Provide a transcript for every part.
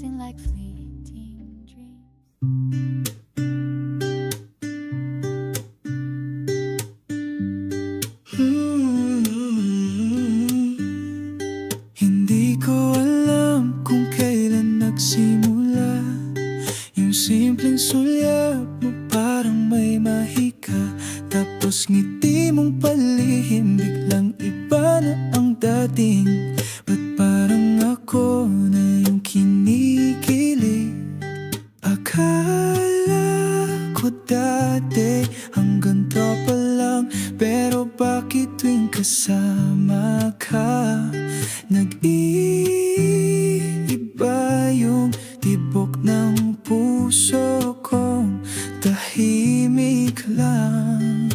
passing like fleeting dreams. Hindi ko alam kung kailan nagsimula yung simpleng sulyap mo, parang may mahika. Tapos ngiti mong palihim, biglang iba na ang dating. Ba't parang ako na yung kinikilig? Akala ko dati hanggang tropa lang, pero bakit tuwing kasama ka nag-iiba yung tibok ng puso kong tahimik lang?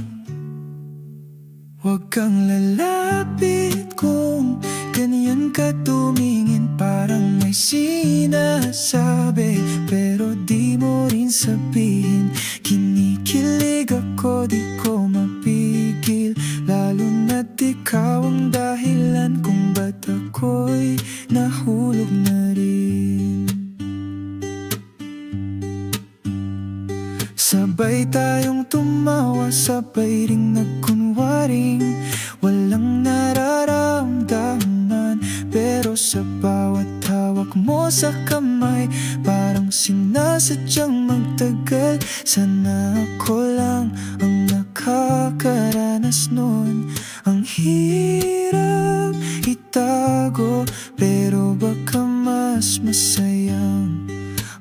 Huwag kang lalapit kung ganyan ka tumingin, parang may sinasabi pero di mo rin sabihin. Kinikilig ako, di ko mapigil, lalo na't ikaw ang dahilan kung ba't ako'y nahulog na rin. Sabay tayong tumawa, sabay ring nagkunwaring walang nararamdaman, pero sa bawat hawak mo sa kamay, parang sinasadyang magtagal. Sana ako lang ang nakakaranas nun. Ang hirap itago, pero baka mas masayang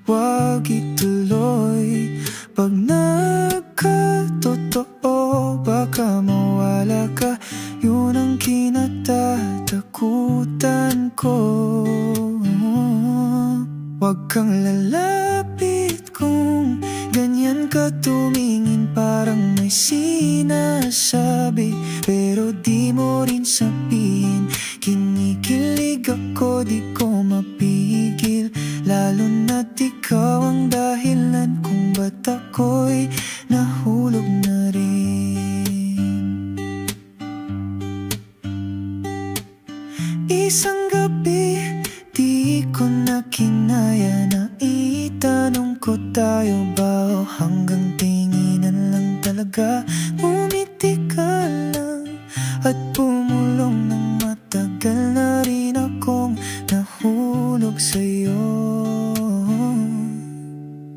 wag ituloy. Pag nagkatotoo, baka mawala ka, yun ang kinatatakutan ko. Huwag kang lalapit kung ganyan ka tumingin, parang may sinasabi pero di mo rin sabihin. Kinikilig ako, di ko mapigil, lalo na't ikaw ang dahilan kung ba't ako'y nahulog na rin. Isang gabi, di ko na kinaya na itanong ko, tayo ba o hanggang tinginan lang talaga? Umiti ka lang at pumulong ng matagal na rin akong nahulog sa'yo.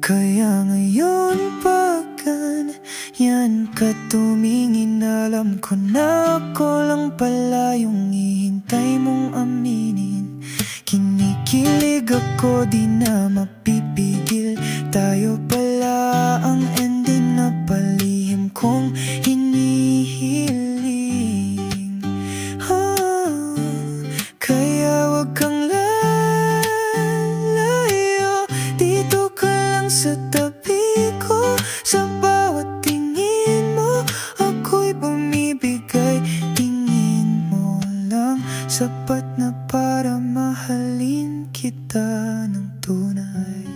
Kaya ngayon pag ganyan ka tumingin, alam ko na ako lang pala yung hihintay mong aminin. Kinikilig ako, di na mapipigil, tayo pala ang ending na palihim kong hinihiling. Kaya wag kang lalayo, dito ka lang sa tabi ko. Sa bawat tingin mo, ako'y bumibigay. Tingin mo lang sapat na para mahalin kita ng tunay.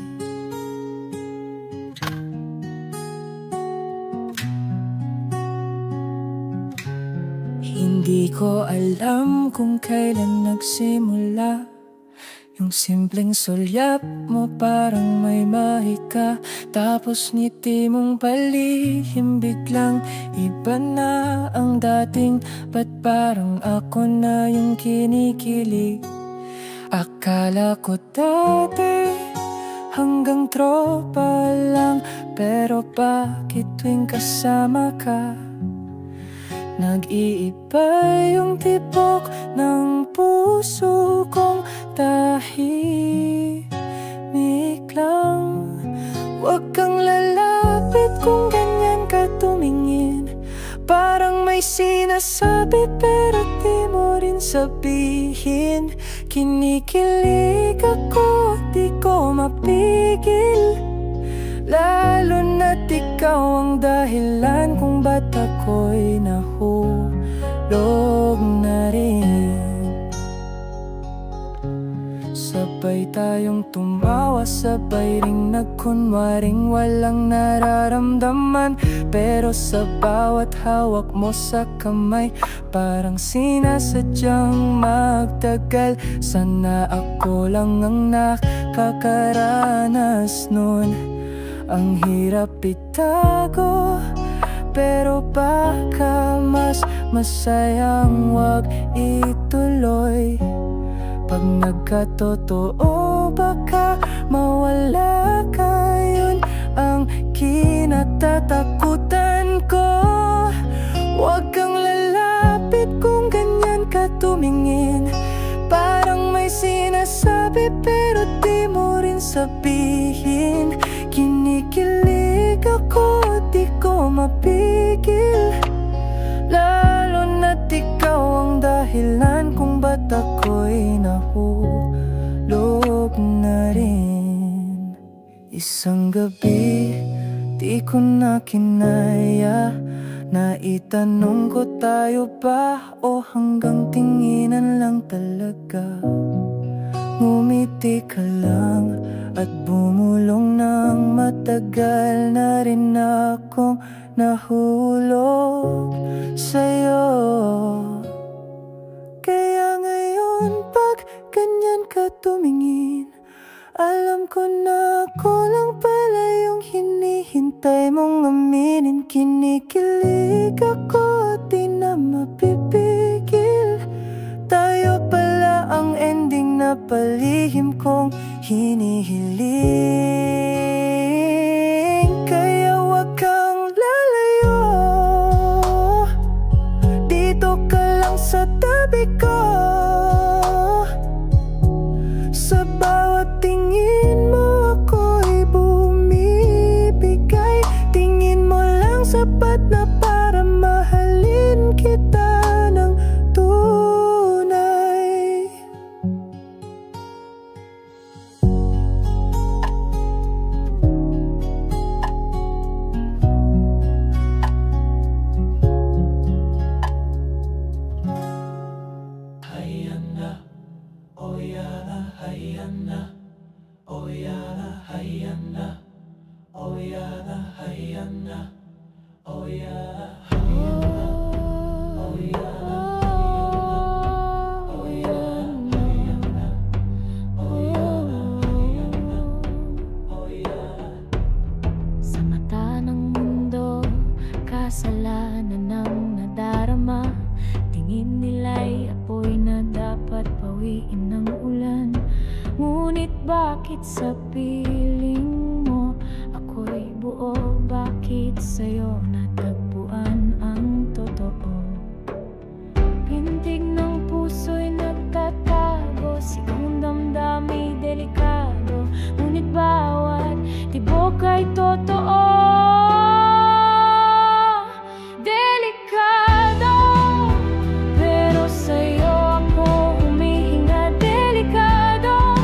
Hindi ko alam kung kailan nagsimula yung simpleng sulyap mo, parang may mahika. Tapos ngiti mong palihim, biglang iba na ang dating. Ba't parang ako na yung kinikilig? Akala ko dati hanggang tropa lang, pero bakit tuwing kasama ka nag-iiba yung tibok ng puso kong tahimik lang? Huwag kang lalapit kung ganyan ka tumingin, parang may sinasabi pero di mo rin sabihin. Kinikilig ako, di ko mapigil, lalo na't ikaw ang dahilan kung ba't ako'y nahulog na rin. Sa Sabay tayong tumawa, sabay ring nagkunwaring walang nararamdaman. Pero sa bawat hawak mo sa kamay, parang sinasadyang magtagal. Sana ako lang ang nakakaranas nun. Ang hirap itago, pero baka mas masayang wag ituloy. Pag nagkatotoo, baka mawala ka, yun ang kinatatakutan ko. Huwag kang lalapit kung ganyan ka tumingin. Parang may sinasabi pero di mo rin sabihin. Kinikilig ako, di ko mapigil. Lalo na't ikaw ang dahilan kung ba't ako'y nahulog na rin. Isang gabi, di ko na kinaya na itanong ko, tayo ba o hanggang tinginan lang talaga. Ngumiti ka lang at bumulong ng matagal na rin akong nahulog sa'yo. Kaya ngayon pag ganyan ka tumingin, alam ko na ako lang pala yung hinihintay mong aminin. Kinikilig ako, di na mapipigil. Tayo pala ang ending na palihim kong hinihiling. Kaya wag kang lalayo, dito ka lang sa tabi ko. Sa bawat tingin mo ako'y bumibigay. Tingin mo lang sapat na para mahalin kita ng tunay. Hayan na, oh yeah, hayan na, oh yeah, hayan na, oh yeah, hayan na, oh yeah, hayan na, oh yeah, oh yeah, hayan na, oh yeah, hayan na, oh yeah. Sa mata ng mundo, kasalanan ang nadarama. Tingin nila'y apoy na dapat pawiin ng ulan. Ngunit bakit sa piling mo ako'y buo? Bakit sa'yo natagpuan ang totoo? Pintig ng puso'y nagtatago, sigang damdamay delikado. Ngunit bawat tibok ay totoo. Delikado, pero sa'yo ako humihinga. Delikado,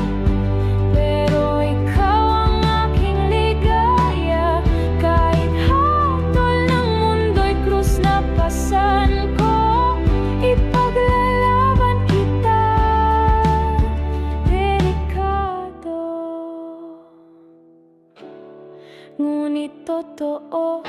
pero ikaw ang aking ligaya. Kahit hatol ng mundo'y krus na pasan ko, ipaglalaban kita. Delikado, ngunit totoo.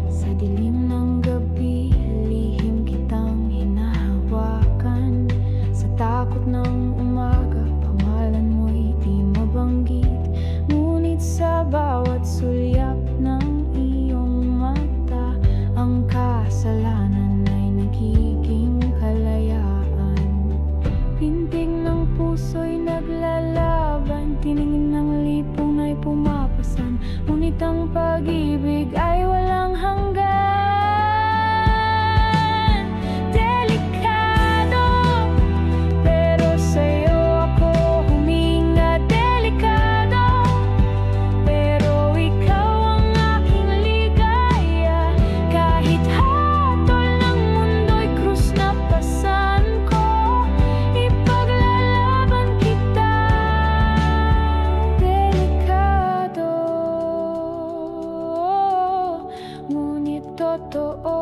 Sa dilim ng gabi, lihim kitang hinahawakan. Sa takot ng umaga, pangalan mo'y di mabanggit. Ngunit sa bawat sulyap ng iyong mata, ang kasalanan ay nagiging totoo.